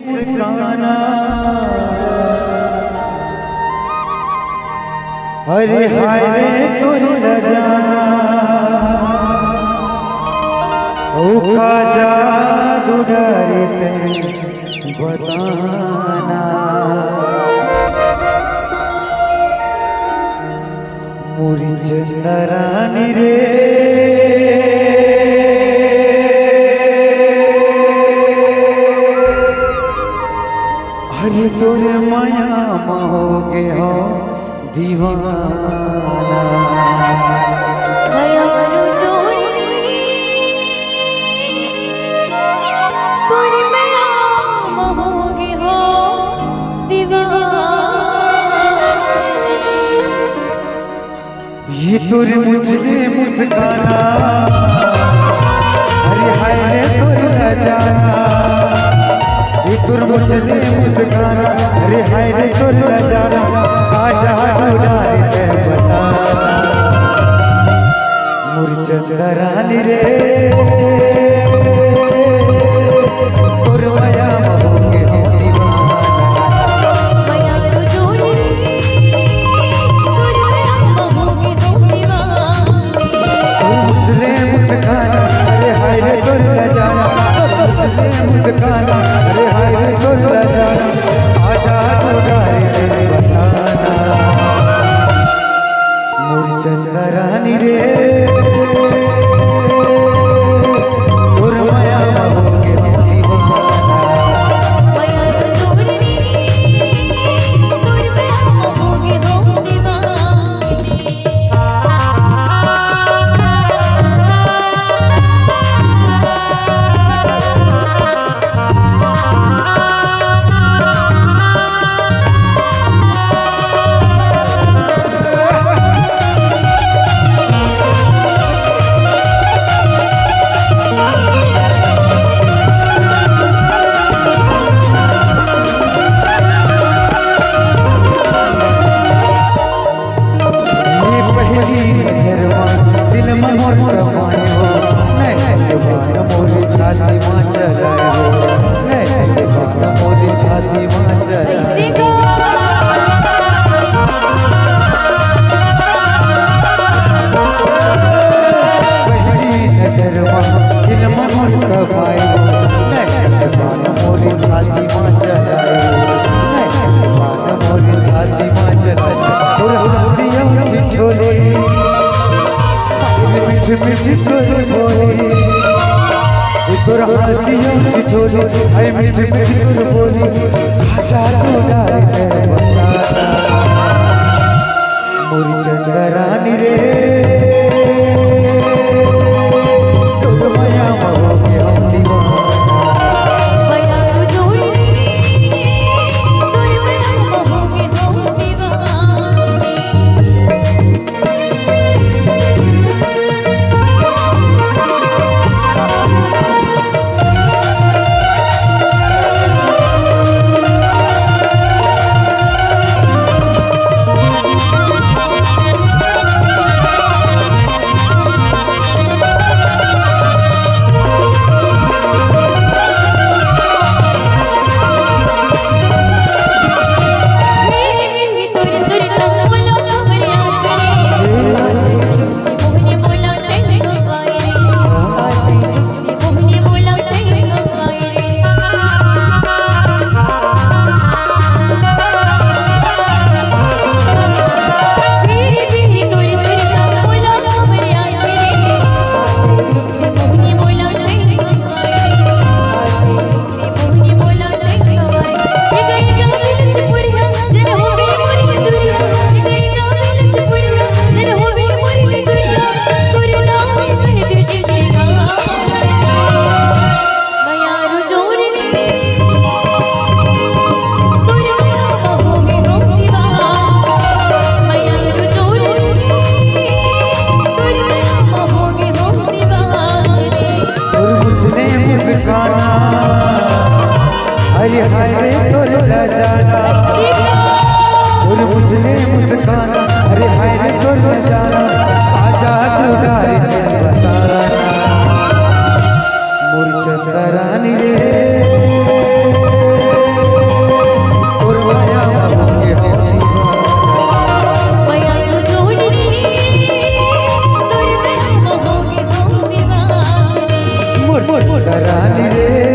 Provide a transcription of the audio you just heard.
गाना अरे हाय रे तोर लजाना ओका जादू डरते बताना मोरी चंदरानी रे अरे तोरे माया महोगे हो दीवाना ये तोरे मुझे मुस्काना अरे हाय रे तोरे लजाना ये तोरे मुझे मुस्काना अरे हाय रे तोरे लजाना काजा उड़ारे बताना मोरी चंदरानी रे तोरे माया महोगे हो मुस्काना अरे हाय रे तोर लजाना आजा उड़ारे बताना मोरी चंदरानी रे तोर माया महोगे हो मिठी तोर बोली तोर हंसियों ठिठोली हाय मिठी मिठी तोर बोली आजा उड़ारे बताना मोरी चंदरानी रे तोर माया महोगे हो दीवाना अरे हाय रे तोर लजाना तोर मुझे मुस्काना अरे हाय रे तोर लजाना आजा उड़ारे बताना मोरी चंदरानी रे जानी रे